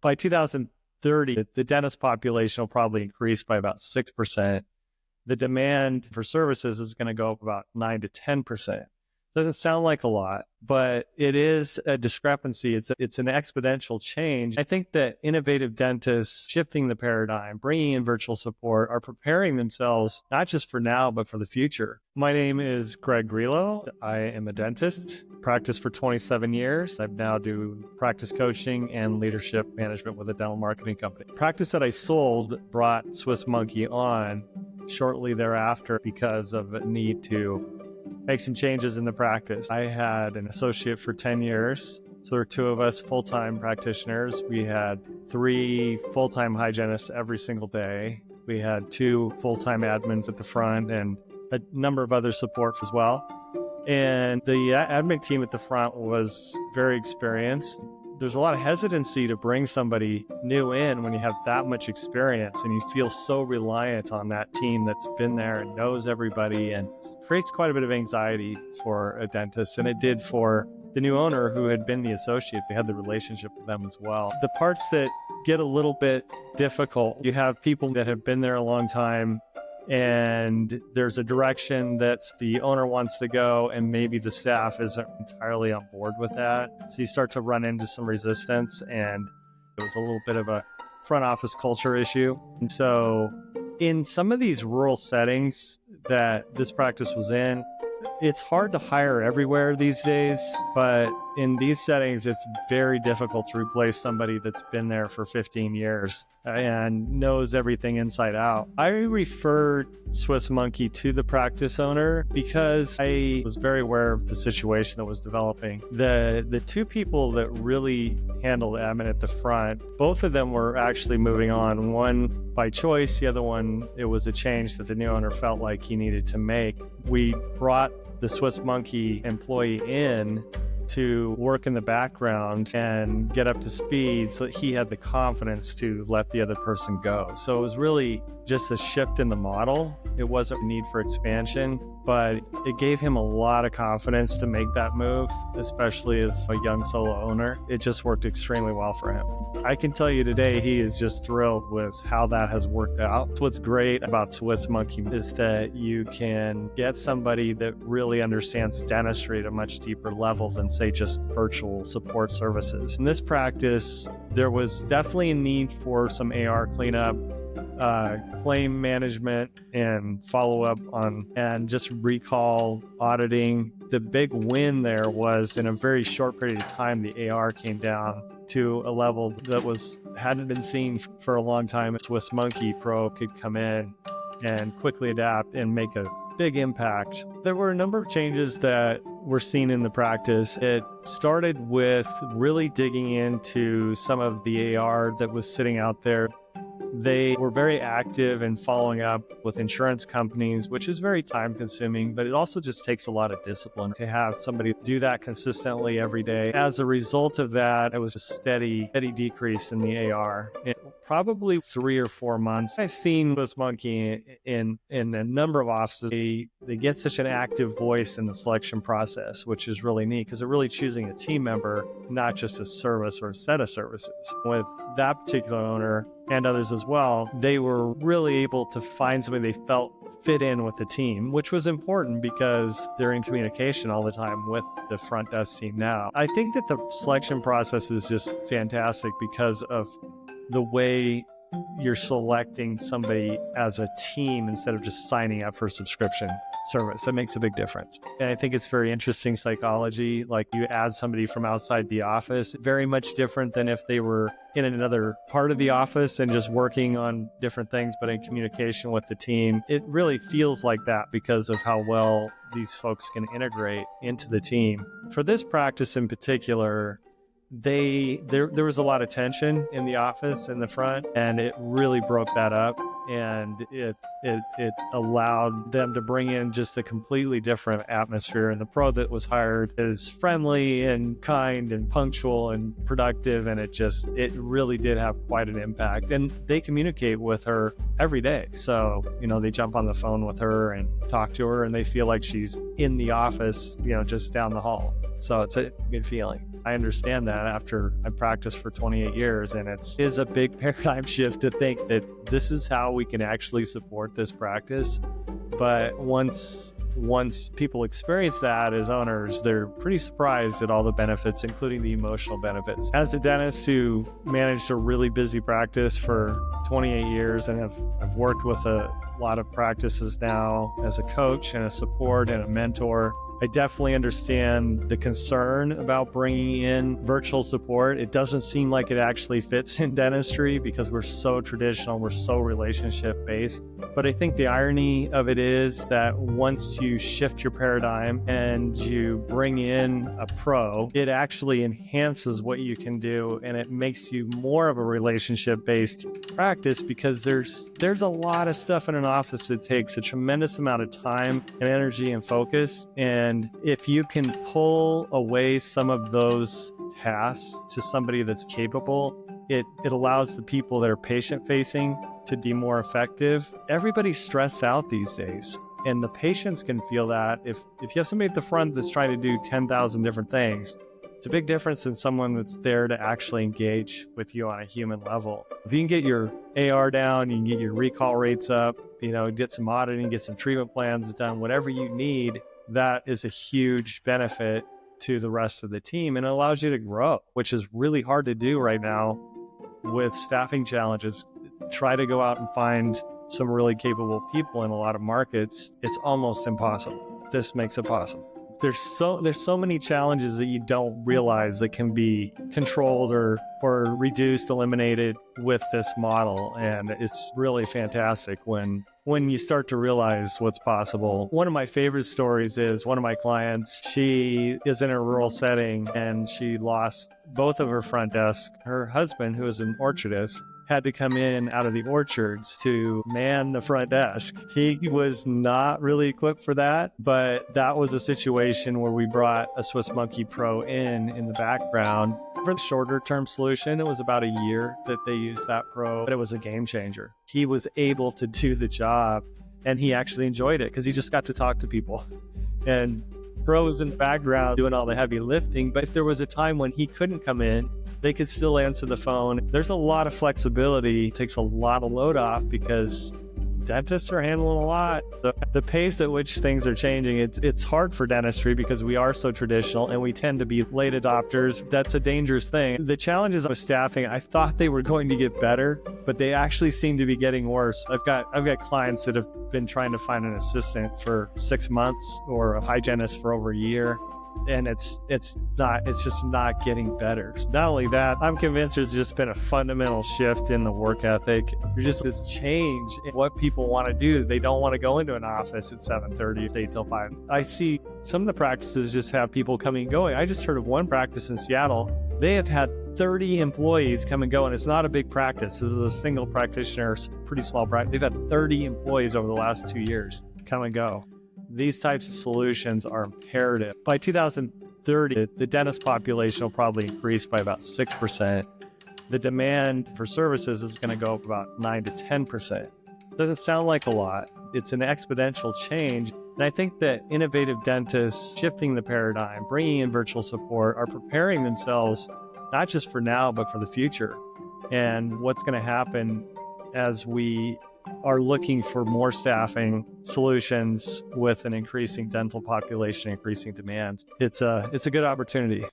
by 2030, the dentist population will probably increase by about 6%. The demand for services is going to go up about 9 to 10%. Doesn't sound like a lot, but it is a discrepancy. It's an exponential change. I think that innovative dentists shifting the paradigm, bringing in virtual support, are preparing themselves not just for now, but for the future. My name is Grillo. I am a dentist, practiced for 27 years. I now do practice coaching and leadership management with a dental marketing company. Practice that I sold brought Swiss Monkey on shortly thereafter because of a need to make some changes in the practice. I had an associate for 10 years. So there were two of us full-time practitioners. We had 3 full-time hygienists every single day. We had 2 full-time admins at the front and a number of other supports as well. And the admin team at the front was very experienced. There's a lot of hesitancy to bring somebody new in when you have that much experience and you feel so reliant on that team that's been there and knows everybody, and creates quite a bit of anxiety for a dentist. And it did for the new owner who had been the associate. They had the relationship with them as well. The parts that get a little bit difficult, you have people that have been there a long time and there's a direction that the owner wants to go and maybe the staff isn't entirely on board with that. So you start to run into some resistance, and it was a little bit of a front office culture issue. And so in some of these rural settings that this practice was in, it's hard to hire everywhere these days, but in these settings, it's very difficult to replace somebody that's been there for 15 years and knows everything inside out. I referred Swiss Monkey to the practice owner because I was very aware of the situation that was developing. The 2 people that really handled admin at the front, both of them were actually moving on. One by choice, the other one, it was a change that the new owner felt like he needed to make. We brought the Swiss Monkey employee in to work in the background and get up to speed so that he had the confidence to let the other person go. So it was really just a shift in the model. It wasn't a need for expansion, but it gave him a lot of confidence to make that move, especially as a young solo owner. It just worked extremely well for him. I can tell you today, he is just thrilled with how that has worked out. What's great about Swiss Monkey is that you can get somebody that really understands dentistry at a much deeper level than, say, just virtual support services. In this practice, there was definitely a need for some AR cleanup, claim management and follow-up on, and just recall auditing. The big win there was in a very short period of time, the AR came down to a level that hadn't been seen for a long time. Swiss Monkey Pro could come in and quickly adapt and make a big impact. There were a number of changes that were seen in the practice. It started with really digging into some of the AR that was sitting out there. They were very active in following up with insurance companies, which is very time consuming, but it also just takes a lot of discipline to have somebody do that consistently every day. As a result of that, it was a steady decrease in the AR. Probably 3 or 4 months. I've seen Swiss Monkey in a number of offices. They get such an active voice in the selection process, which is really neat because they're really choosing a team member, not just a service or a set of services. With that particular owner and others as well, they were really able to find somebody they felt fit in with the team, which was important because they're in communication all the time with the front desk team now. I think that the selection process is just fantastic because of the way you're selecting somebody as a team instead of just signing up for a subscription service. That makes a big difference. And I think it's very interesting psychology. Like, you add somebody from outside the office, very much different than if they were in another part of the office and just working on different things, but in communication with the team. It really feels like that because of how well these folks can integrate into the team. For this practice in particular, there was a lot of tension in the office in the front, and it really broke that up, and it allowed them to bring in just a completely different atmosphere. And the pro that was hired is friendly and kind and punctual and productive, and it really did have quite an impact. And they communicate with her every day, so they jump on the phone with her and talk to her, and they feel like she's in the office just down the hall. So it's a good feeling. I understand that after I practiced for 28 years, and it is a big paradigm shift to think that this is how we can actually support this practice. But once people experience that as owners, they're pretty surprised at all the benefits, including the emotional benefits. As a dentist who managed a really busy practice for 28 years and have worked with a lot of practices now as a coach and a support and a mentor, I definitely understand the concern about bringing in virtual support. It doesn't seem like it actually fits in dentistry because we're so traditional, we're so relationship based. But I think the irony of it is that once you shift your paradigm and you bring in a pro, it actually enhances what you can do, and it makes you more of a relationship based practice, because there's a lot of stuff in an office that takes a tremendous amount of time and energy and focus. And if you can pull away some of those tasks to somebody that's capable, it allows the people that are patient facing to be more effective. Everybody's stressed out these days, and the patients can feel that. If you have somebody at the front that's trying to do 10,000 different things, it's a big difference than someone that's there to actually engage with you on a human level. If you can get your AR down, you can get your recall rates up, get some auditing, get some treatment plans done, whatever you need, that is a huge benefit to the rest of the team, and it allows you to grow, which is really hard to do right now with staffing challenges. Try to go out and find some really capable people in a lot of markets. It's almost impossible. This makes it possible. There's so many challenges that you don't realize that can be controlled or reduced, eliminated with this model. And it's really fantastic when you start to realize what's possible. One of my favorite stories is one of my clients. She is in a rural setting and she lost both of her front desk. Her husband, who is an orchardist, had to come in out of the orchards to man the front desk. He was not really equipped for that, but that was a situation where we brought a Swiss Monkey Pro in the background. For the shorter term solution, it was about a year that they used that Pro, but it was a game changer. He was able to do the job, and he actually enjoyed it because he just got to talk to people. And Pro was in the background doing all the heavy lifting, but if there was a time when he couldn't come in, they could still answer the phone. There's a lot of flexibility. It takes a lot of load off because dentists are handling a lot. The pace at which things are changing, it's hard for dentistry because we are so traditional and we tend to be late adopters. That's a dangerous thing. The challenges with staffing, I thought they were going to get better, but they actually seem to be getting worse. I've got clients that have been trying to find an assistant for 6 months or a hygienist for over a year. And it's just not getting better. Not only that, I'm convinced there's just been a fundamental shift in the work ethic. There's just this change in what people want to do. They don't want to go into an office at 7:30, stay till 5. I see some of the practices just have people coming and going. I just heard of one practice in Seattle. They have had 30 employees come and go, and it's not a big practice. This is a single practitioner, pretty small practice. They've had 30 employees over the last 2 years come and go. These types of solutions are imperative. By 2030, the dentist population will probably increase by about 6%. The demand for services is going to go up about 9 to 10%. Doesn't sound like a lot. It's an exponential change. And I think that innovative dentists shifting the paradigm, bringing in virtual support, are preparing themselves not just for now, but for the future. And what's going to happen as we are looking for more staffing solutions with an increasing dental population, increasing demands. It's a good opportunity.